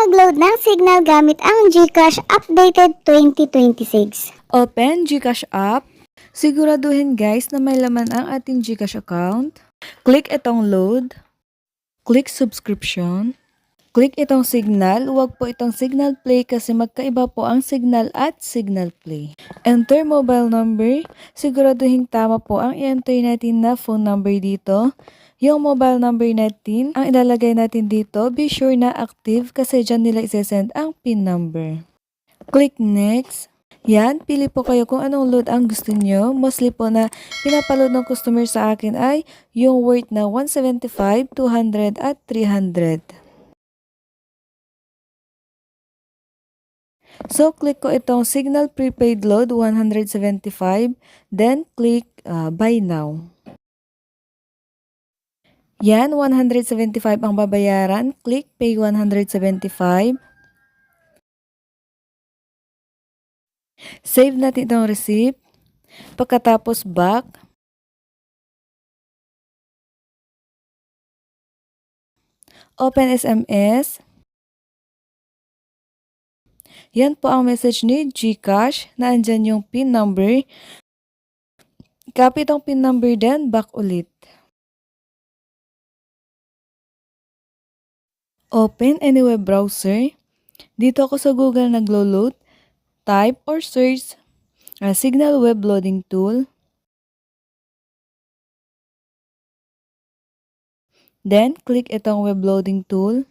mag-load ng signal gamit ang GCash Updated 2026. Open GCash app. Siguraduhin guys na may laman ang ating GCash account. Click itong load. Click subscription. Click itong signal. Huwag po itong signal play kasi magkaiba po ang signal at signal play. Enter mobile number. Siguraduhin tama po ang i-enter natin na phone number dito. Yung mobile number natin, ang ilalagay natin dito, be sure na active kasi dyan nila isesend ang PIN number. Click next. Yan, pili po kayo kung anong load ang gusto nyo. Mostly po na pinapaload ng customer sa akin ay yung worth na 175, 200 at 300. So, click ko itong Signal Prepaid Load 175. Then, click Buy Now. Yan, 175 ang babayaran. Click Pay 175. Save natin itong receipt. Pagkatapos back. Open SMS. Yan po ang message ni GCash na andyan yung PIN number. Copy itong PIN number then back ulit. Open any web browser. Dito ako sa Google naglo-load. Type or search Signal Web Loading Tool. Then, click itong web loading tool.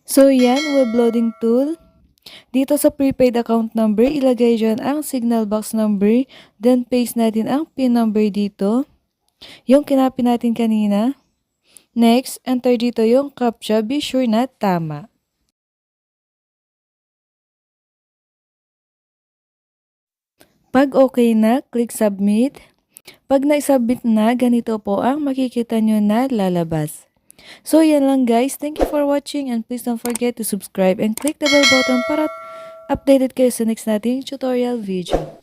So, yan, web loading tool. Dito sa prepaid account number, ilagay dyan ang signal box number. Then, paste natin ang PIN number dito. Yung kinapi natin kanina. Next, enter dito yung CAPTCHA. Be sure na tama. Pag okay na, click submit. Pag na-submit na, ganito po ang makikita nyo na lalabas. So, yan lang guys. Thank you for watching and please don't forget to subscribe and click the bell button para updated kayo sa next nating tutorial video.